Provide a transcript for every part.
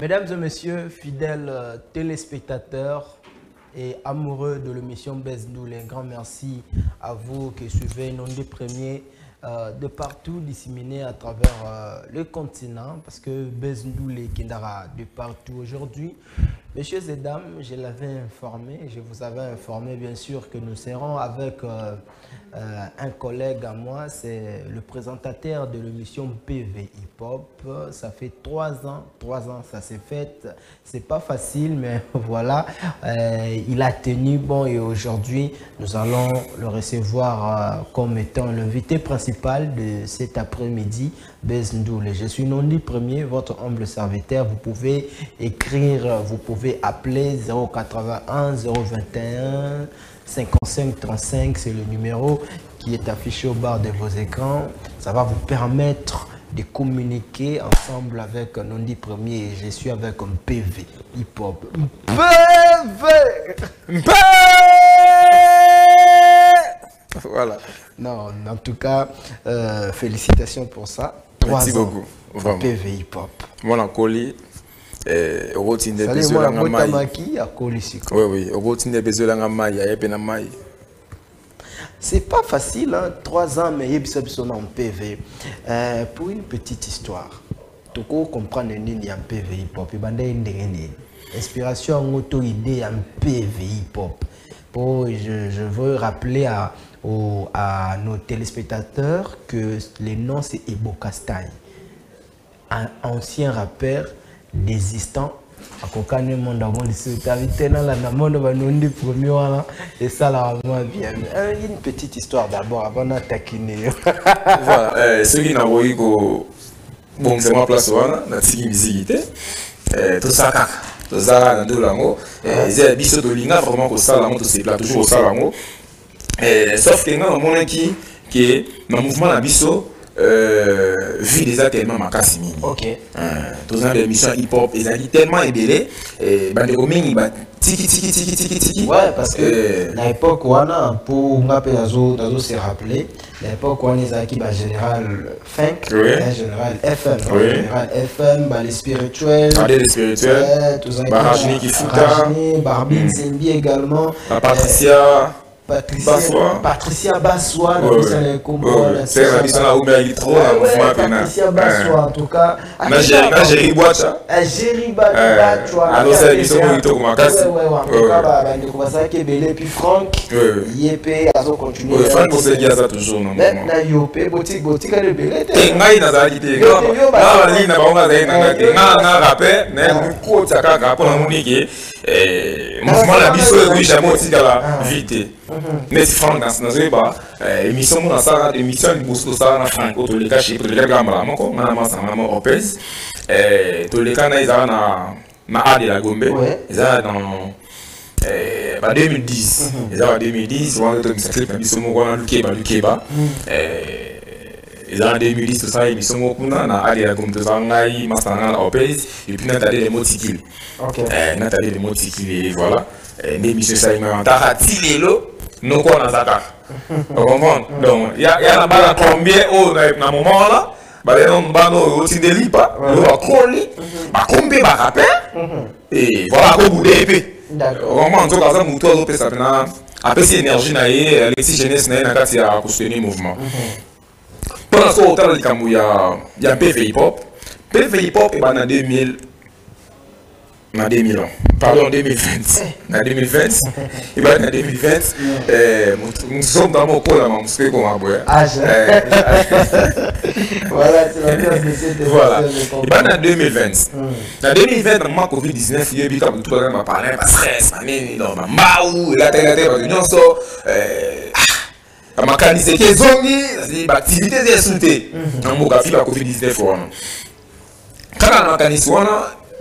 Mesdames et messieurs, fidèles téléspectateurs et amoureux de l'émission Besndoul, un grand merci à vous qui suivez Nondé Premier de partout disséminés à travers le continent, parce que Besndoul et Kindara de partout aujourd'hui. Messieurs et dames, je l'avais informé, je vous avais informé bien sûr que nous serons avec un collègue à moi, c'est le présentateur de l'émission PV Hip Hop. Ça fait 3 ans ça s'est fait. C'est pas facile, mais voilà, il a tenu bon et aujourd'hui nous allons le recevoir comme étant l'invité principal de cet après-midi, Besndoul. Je suis Nondé Premier, votre humble serviteur. Vous pouvez écrire, vous pouvez appeler 081 021 55 35, c'est le numéro qui est affiché au bas de vos écrans. Ça va vous permettre de communiquer ensemble avec Nondé Premier. Je suis avec un PV Hip Hop. PV! Voilà. Non, en tout cas, félicitations pour ça. Merci beaucoup. Vraiment. PV Hip Hop. Voilà, Koli. Oui, c'est pas facile, hein? 3 ans, mais il y a en PV. Pour une petite histoire, tu comprends qu'il en PV hip hop. Inspiration en auto-idée en PV hip hop. Je veux rappeler à nos téléspectateurs que le nom c'est Ebo Castagne, un ancien rappeur désistant à Kokane monde avant de se t'inviter dans la monde va Nondé Premier voilà et ça là vraiment bien. Une petite histoire d'abord avant d'attaquer. Voilà, ce qui n'a pas eu bon c'est ma place voilà la tiki musique tout ça tout ça dans tout l'amour et biso de linga vraiment que ça l'amour tout c'est là toujours ça l'amour sauf que dans mon qui est dans mouvement la biso vu déjà tellement ma cassimi. Ok. Tous les émissions hip hop, ils ont tellement ébélé. Et ben il va tiki. Ouais, parce que à l'époque où on a pour m'appeler se rappeler, l'époque où on est qui va général funk, général FM, général FM, les spirituels, les spirituels, Barajni qui fouta, Barbine Zembi également, Patricia Bassois, c'est la mission là où il trop Patricia Bassois en tout cas. Jerry Boacha. Jerry Boacha. Alors c'est la mission où il tourne ma casse. En tout cas, on commence à Kébélé puis Franck. Yépé, Azo continue. Franck c'est qui a ça toujours non. Maintenant Yopé, boutique à Kébélé. Et ngai na za kité. Na li na ba nga na rappel, na ko tsaka ka pour monique mouvement la biso oui jamais aussi dans la vite. Mais Franck dans ce débat, émission dans ça émission du bourse ça na Franco to les cacher pour les gamma moko na ma ça maman opes to les kana ils na ade la Gombe ils a dans 2010 ils a 2010 on a sacré émission moko na Lukeba ils ont 2010 tout ça émission moko na ade la Gombe to ça ngai master na opes et puis na tade les motikili. OK. Na tade les motikili voilà. L'émission ça il m'a tilelo non quoi dans ça vous comprenez donc il y a la balle combien au dans moment là bah les non bano aussi de lipa on va coller bah combien bah rappel et voilà au bout d'épée d'accord vraiment en tout cas ça mon tour de ça na après c'est énergie na et Alexis jeunesse na kati ya soutenir mouvement pendant ce temps là il y a PV hip hop et bah en 2000 pardon 2020 en 2020 et bien en 2020 nous sommes dans mon col là mon frère comme aboyer voilà c'est l'ambiance de cette voilà et bien en 2020 dans Covid-19 il y a eu comme tout le monde parler pas stress mais non maou la tête réunion so ma canisse qui zongi c'est activité des souté dans mon café la Covid-19 quand on canisse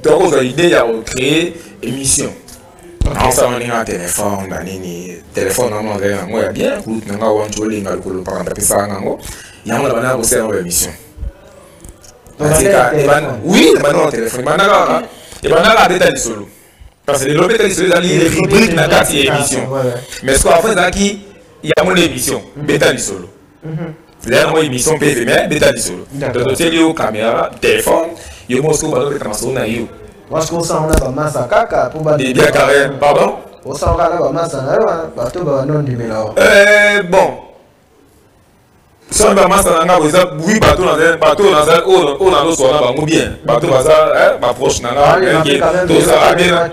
donc, l'idée de créer une émission. On s'est mis un téléphone, téléphone, on a bien, on a un joli, on a il y a une émission. Oui, on a téléphone, et on a des détails solo. Parce que les détails solo, il y a des rubriques dans la émission. Mais ce qu'on fait, il y a une émission, détails solo. Il y a une émission PV, mais détails solo. Donc, c'est lié aux caméras, téléphone. Yo mosco balou de transformar na eu Parce qu'on s'en a pas masse à caca pour battre. Des biens carrés, pardon? On s'en a pas masse à la bateau, non, du mélange. Bon. Si on a masse à la oui, bateau dans un bateau, on a l'autre, on a bien. Bateau, ça, proche, tout ça, bien.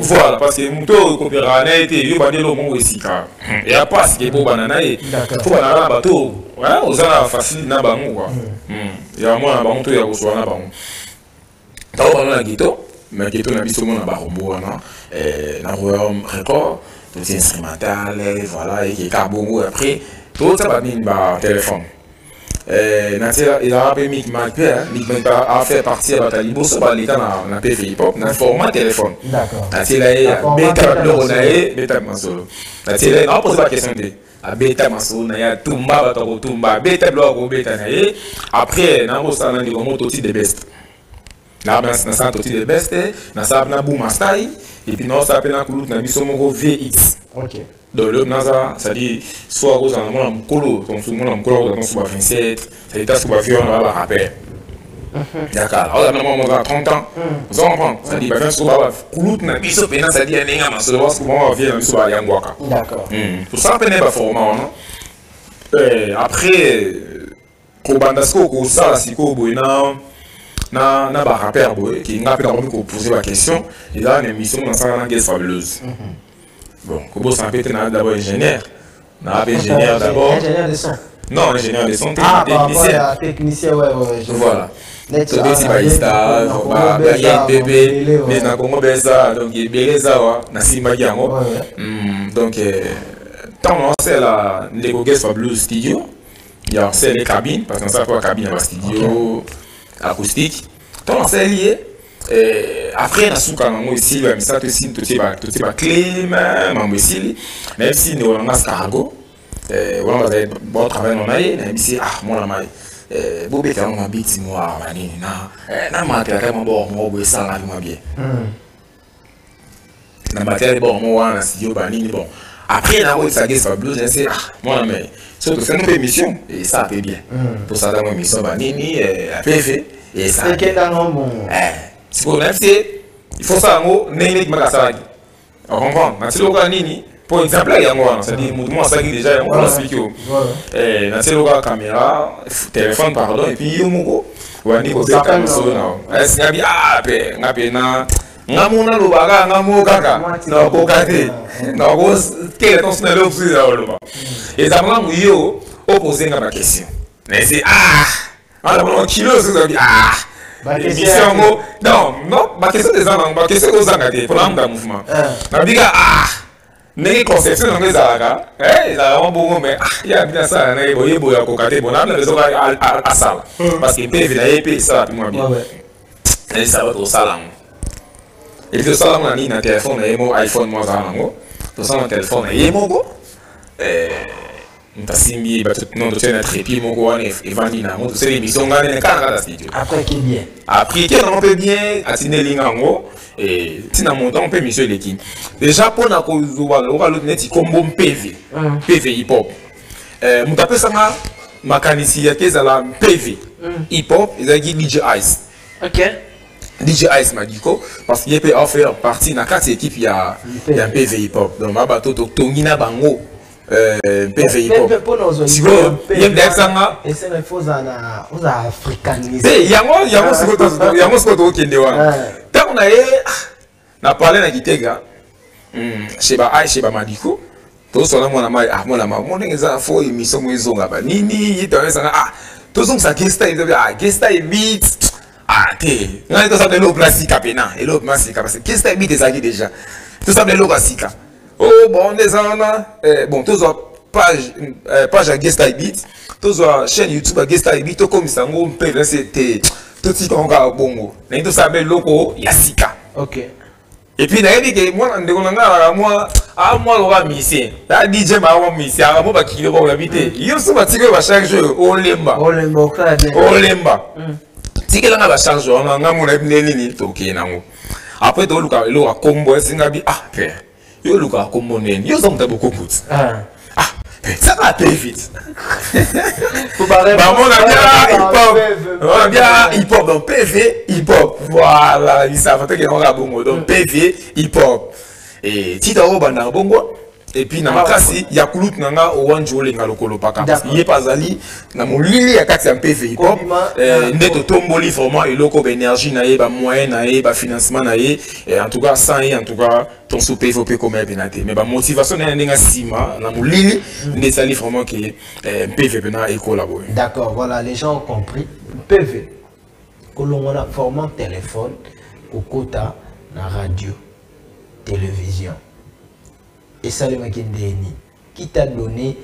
Voilà, parce que mon coopérateur a été, il va dire le mot ici. Il n'y a pas ce qui est pour banana. Pour banana, bateau, on a facile, n'a pas mou. Il y a moins, on a reçu un banc. Tant on a un ghetto, mais ghetto n'a pas seulement un barombo, un record, tout instrumental, voilà, et qui est carbongo après. Tout ça va venir par téléphone. Il a rappelé Mick McPair, a fait partie de la Talibo, ça va l'état dans la PV hip-hop, dans le format téléphone. D'accord. Il a bêta bleu, bêta masolo. Il a posé la question de bêta masolo, il a tumba, bêta bleu, bêta naïe. Après, on a aussi un mototype de best. Là, on a un mototype de best, on a un boom style, et puis on a un VX. Ok. Donc le NASA, c'est-à-dire soit aux alentours de Mkolo, donc souvent on Mkolo dans son 27, c'est-à-dire que on a un rappel. D'accord. Alors on a 30 ans. Vous comprenez? C'est-à-dire que on va Koulout na biso pena, c'est-à-dire un engagement, c'est voir ce qu'on va faire dans biso ba yangwaka. D'accord. Pour ça peine pas format non. Après Kobandasko ko ça siko boina na ba rappel boy qui n'a pas envie de poser la question, il a une émission dans ça na guest fabuleuse. Bon, Kobo Sampé était d'abord ingénieur. Ingénieur d'abord. Ingénieur de son. Non, ingénieur de son, technicien. Technicien, ouais. Voilà. C'est des barista, il y a un bébé, mais dans Congo Beza, donc il y a Beleza, Nasima Giango. Donc, tant on sait la Guest Fabulous Studio, il y a les cabines, parce qu'on sait quoi, cabine, il studio acoustique. Tant on sait lié. Après, on a souvent aussi le ça tout est clé, même si nous avons un cargo, on a bon travail dans maille, même si moi la maille, bobé quand on a bit moi, na matériel quand bon moi ça là bien. Na matériel bon moi na studio banini bon. Après là où ça guest fabuleux, c'est moi la maille. Surtout c'est une émission et ça fait bien. Pour ça dans émission banini la PV et ça. C'est quel dans bon. Si vous avez il faut ça, il faut ça. On comprend. Pour exemple, il y a un c'est-à-dire que déjà, on explique. Il y a une caméra, téléphone, pardon, et puis il y a un non, ma question des gens, ma question aux engagés, pour l'âme d'un mouvement. La vie, n'est conception dans les aragas, ils ont beaucoup, mais il y a bien ça, il y a beaucoup de cocaté, bon, on a besoin à ça. Parce qu'il peut venir payer ça, puis moi bien. Et ça va au salon. Et puis, le salon, on a un téléphone, il y a un iPhone, moi, ça, tout ça, un téléphone, il y a un mogo. Ntasimbi non de tenir trépied mon goût et vanina mon c'est l'émission gagne Canada studio après qui bien on peut bien atteindre l'ingango et tina montant on peut monsieur l'équipe déjà pour na ko zuwa l'autre net combo PV hip hop mon tapé ça ma canisia qui est la PV hip hop ils a dit DJ Ice OK DJ Ice m'a dit quoi parce qu'il peut en faire partie dans quatre équipes il y a un PV hip hop donc ma bateau tongina bango PV hip hop. Si vous avez des gens, et c'est une chose à africaniser. Il y a ce que tu dis. Tant qu'on a parlé de Gitega, chez Baï, chez Bamadiko, tous on a mon amai, mon amai, mon exemple, faut émission maison là-bas. Nini, il te reste tous on ça gesta, gesta et beat. T'es, on a tout ça de l'eau plastique à peine, et l'eau plastique parce que gesta et beat est déjà. Tout ça de l'eau plastique. Oh bon des gens là bon tous page à Guest Beat tous chaîne YouTube à Guest Beat tout comme ça on peut c'était tout ce qu'on a bongo mais tout ça bel loco Yasika OK et puis d'ailleurs que moi moi le roi musicien la DJ ma roi musicien moi ba qui le roi habité yo so ba tike ba chaque jour olemba tike la ba chaque jour on a mon nini to ke nango après to luka lo a combo singabi père yo luka combo neni yo somta beaucoup coûte ça va très vite. Bah mon ami, On a bien hip-hop, donc PV, hip-hop. Voilà, il savent que on a bongo. Donc PV, hip-hop. Et Titaro Banda bongo. Et puis, dans il y a Koulout Nanga au Wanjo Lenga Lokolo Paka. Parce qu'il y a pas Ali, dans mon lit, il y a 4 PV hip-hop. Net au tomboli, vraiment, et loco énergie, naïe, moyen, naïe, financement, naïe. Et en tout cas, sans y, en tout cas, ton sous PV comme un pénaté. Mais la motivation, n'est pas si mal. Dans mon lit, n'est pas vraiment que PV pénat et collaborer. D'accord, voilà, les gens ont compris. PV, que l'on a formé un téléphone, au quota, la radio, télévision. Et ça, le qui t'a donné,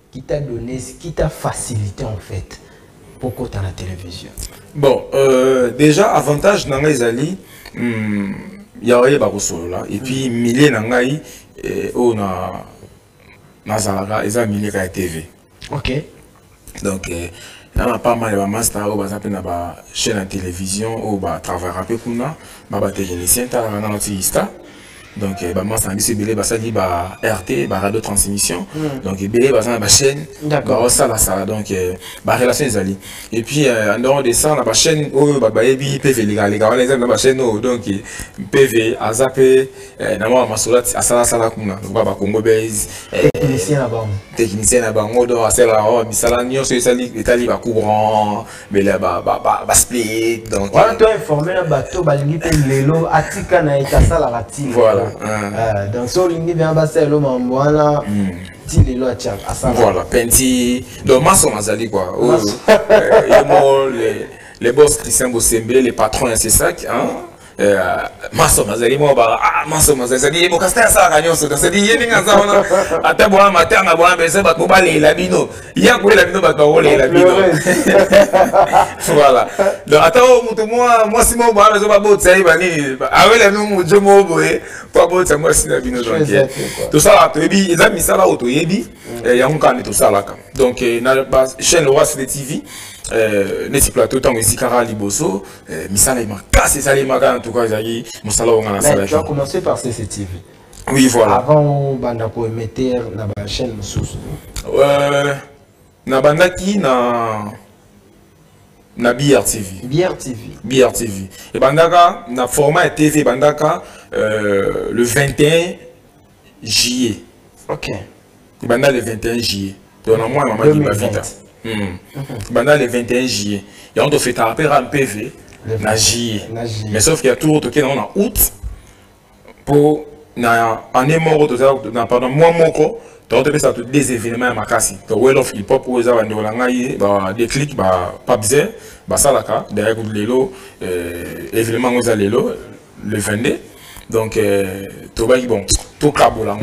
qui t'a facilité en fait pour côté la télévision. Bon, déjà avantage dans les alliés, il y a rien là. Et puis milliers nangai, on a Nazaraga, ils ont milliers à TV. Ok. Donc il y a pas mal de masters au bas na chaîne de télévision au bas travail rapide pour nous, bas technicien t'as un artiste. Donc, moi, c'est un peu belé, ça dit RT, radio transmission. Donc, belé, ça la chaîne. D'accord. Ça, donc, relation des alliés. Et puis, en dehors de ça, la chaîne, PV, les gars, la chaîne, donc, PV, Azapé, Nama, Masolat, Asala, Salakuna, Congo Base. Technicien là-bas. Technicien là-bas, Modo, Asela, Bisala, Nyon, c'est l'Italie, courant, mais là, split. Donc, voilà, tu as informé le bateau, Balingi, Lelo, Atika, Naïkasa, la Rati. Voilà. Donc, si on a bien passé le moment, voilà, voilà, Penti. Donc, Masson Mazali, quoi. Les boss Christian Bossembe, les patrons, c'est ça. Masson Mazali, moi, Masson Mazali, mon castel, ça a gagné, c'est dit, il y a des gens qui ont été bon matin, à bon baiser, bah, pour aller la bino. Il y a quoi la bino, bah, pour aller la bino. Voilà. Donc, attends, moi, si moi, je vais pas beau, tu sais, avec la bino, je m'en vais, pas beau, c'est moi, si la bino. Tout ça, là, ils ont mis ça là, auto, il y a un can tout ça là. Donc, la chaîne Roi sur les TV. Neti plateau tant Zikara Liboso, Misala il m'a cassé ça il m'a en tout cas Zagi, Moussala on a la salle. Tu as commencé par CCTV. Oui voilà. Avant Bandako émetteur na ba chaîne sous. Na Bandaki na BRTV. BRTV. Et Bandaka na format TV Bandaka le 21 juillet. OK. Bandaka le 21 juillet. Donc à moi maman dit ma vie. Pendant le 21 juillet, et on doit faire taper un PV na juillet. Mais sauf qu'il y a tout autre qui est en août pour en émoro pendant mois moko, tu as ça des événements à Makassi. Tu well of hip hop où des clics pas besoin, ça la cas derrière l'élo événement où l'élo le 22. Donc tu vas bon tout cabo là.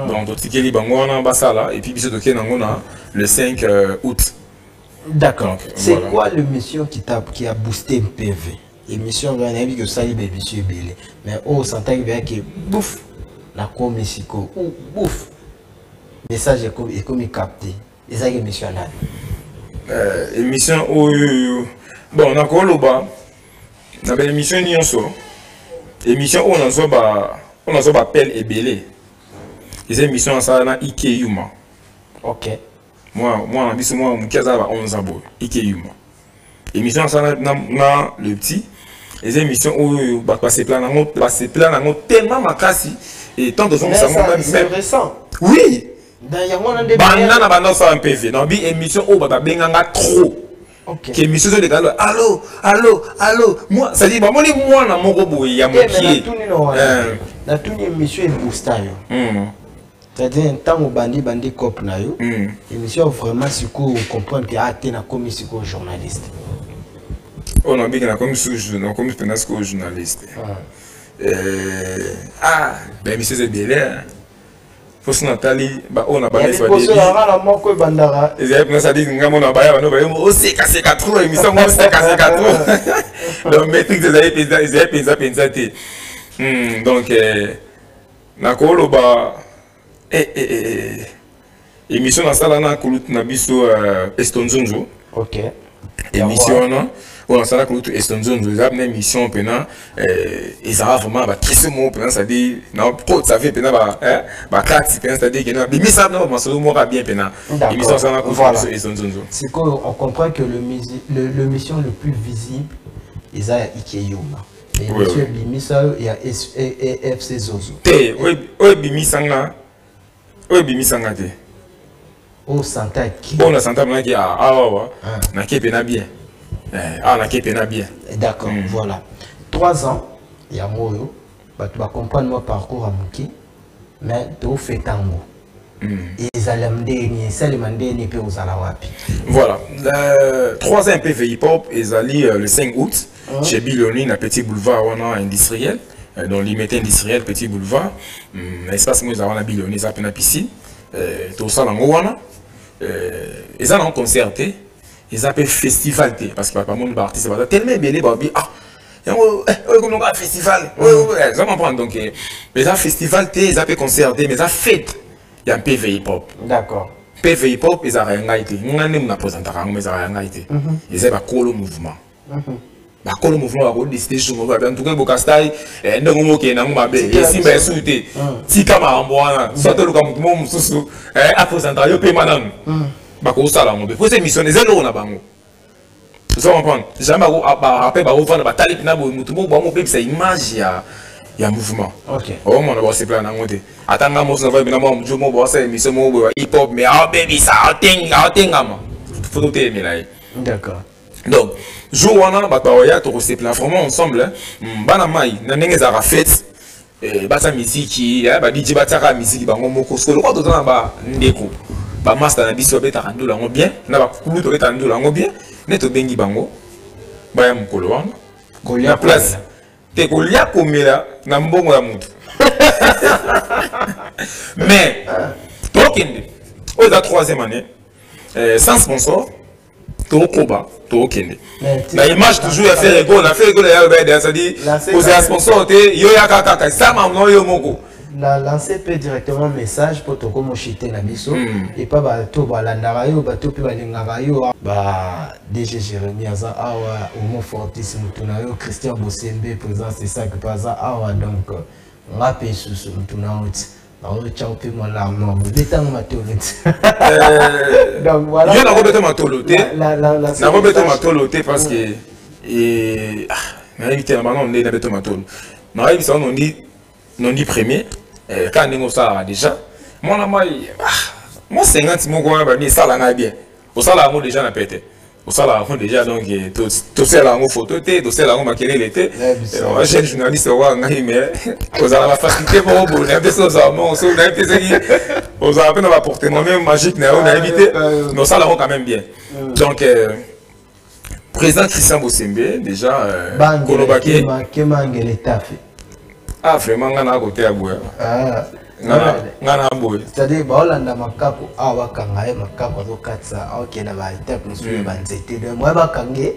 Donc tu qui bango on a ça là et puis biso to le 5 août. D'accord. C'est voilà. Quoi l'émission qui a boosté PV? L'émission, on a vu que ça y est, monsieur Bélé. Mais on s'entend bien que bouf, la commission, bouf, message est comme capté. Et ça, l'émission là. Émission où. Bon, on a quoi là-bas? On a une émission Nyonso. Émission où on a soit appel et Bélé. Et cette émission, ça a Ike Yuma. Ok. Moi, on a dit moi, on a 11 ans, Ike Yuma. Émission, ça a le petit. Les émissions où on va passer plein tellement macassi. Et tant de gens qui c'est récent. Oui. D'ailleurs, on a des bandes ça un PV. Dans une émission où on va trop. Ok. Émission de gars, allô. Moi, ça dit, moi, dans mon robot, il y a mon pied. Dans toute émission, il booste. C'est-à-dire, un temps où bandi cop na yo, émission vraiment si vous comprenez que tu es comme journaliste. On a bien comme journaliste. Ben monsieur c'est bien. Faut se Nathalie, on a pas soit des. La moko bandara. Et j'ai ça dit ngamo na baya no bayo o c'est cassé 4 émission moi c'est cassé 4. Donc métrique des avez donc na kolo ba émission na sala na kulutu na biso Estonzonzo. OK. émission non on a ça là que l'autre estonzo nous a une émission pena ils ont vraiment bah qu'est-ce mot pena ça dit non pro ça fait pena bah carte pena ça dit que non mais ça non mais moi bien pena émission ça là que estonzo c'est qu'on comprend que le mission le plus visible ils a Ikeyoma et monsieur Bimisa il y a FC Zozo oui Bimisanga oui Bimisanga te oh Santa qui bon la Santa là qui na qui pena bien na qui pena bien d'accord voilà 3 ans il y a moi tu vas comprendre mon parcours à Muki mais tu fais tango ils allaient me dire ça les mandé ni peu aux alawapi voilà 3 ans un peu hip hop ils allaient le 5 août chez Billoni na petit boulevard industriel dans l'immédiat industriel petit boulevard espace moi ils avaient na Billoni ça peine piscine tout ça dans wana ils ont concerté ils appellent festival parce que pas monde artiste va tellement bien babi comme on a festival ça m'en prend donc ils ont festival ils appellent concerté mais ça fête il y a un PV hip hop d'accord PV hip hop ils ont rien été on a même présenté mais ils ont rien été ils ont colo mouvement bakolo mouvement ba décider sur moi en tout cas bokastai ndongo moke na ngombe esimba esute tika maambwana soto luka mutu mususu aposanta yo pe manam bako sala ngombe pour cette mission ezelo na bango vous comprenez jamais ba rappel ba ovana ba tali na bo mutu bo bango pe sa image ya mouvement OK o mona ba se plan na ngote atanga mo so va bina mo mjumo bo sa mission mo bo hip hop mais baby ça tenga ma faut te aimer d'accord donc jour wana batoya to se plan vraiment ensemble bana mai na ndenge za fête bata musique ba DJ bataka musique bango moko skolo ko tozana ba ndeko ba master na biso beta kandola ngo bien na ba kulu to beta kandola ngo bien neto bengi bango ba ya mukolo wana kolia place te kolia komela na mbongo ya mutu mais tokende au la 3e année sans sponsor Tokoba, Tokende. La image toujours a fait rigolo, ça dit poser un sponsor, yo ya kaka, ça m'a yo moko. La lancer peut directement message pour Toko Mochité na biso et pas ba to ba landara yo ba to pe ba lingara yo ba DG Jérémy aza awa Omo Fortis mutuna yo Christian Bosembe président c'est ça que pas awa donc ngape susu mutuna uti. Donc voilà. Je n'ai pas matoloté. Na robeta matoloté parce que na évité maintenant on est na beto matolo. Na évité on dit premier quand on ça déjà. Moi na moi 50 mon quoi ba mi ça là na bien. Au ça là moi déjà na pété. Au ça là on déjà donc tout ça là on photo té, tout ça là on maquiller l'été. Moi jeune journaliste wa ngai mais aux ala la facilité pour bon na beso ça mon so na pété aux ala peine va porter moi même magique na on a évité. Non ça là on quand même bien. Donc président Christian Bosembe déjà Kolobaki Kemangele Tafi. Ah vraiment ngana côté à boya. Ngana boya. C'est-à-dire Holanda makako awa kangaye makako zo katsa OK na ba étape nous ba nzete de moi ba kangé.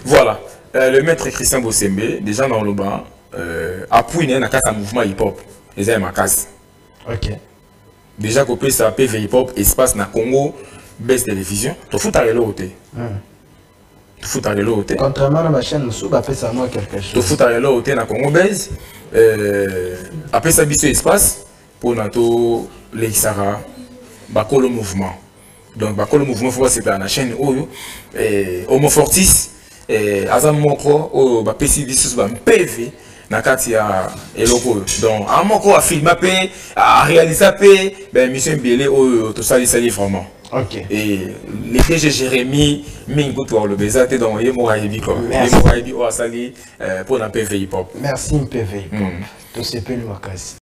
Voilà, le maître Christian Bosembe déjà dans le bas appuie na kata mouvement hip hop. Eza makasi. OK. Déjà copé ça PV hip hop espace na Congo best télévision. To futa relo hote. Contrairement à ma chaîne, nous avons fait moi quelque chose. Tout foot à l'eau, na Congo base. Après ça, biso espace pour nato l'exara, bakolo mouvement. Donc bakolo mouvement faut c'est la chaîne Oyo, Omo Fortis, Azam Moko, o ba PC biso ba PV na kati ya eloko. Donc a moko a filmé a réalisé ben mission Biélé Oyo tout ça les vraiment. OK. Et les DG Jérémy, Mingo pour le Bézate dans Yemoraïbi quoi. Yemoraïbi au Asali pour la PV hip hop. Merci PV hip hop. Tout c'est peu le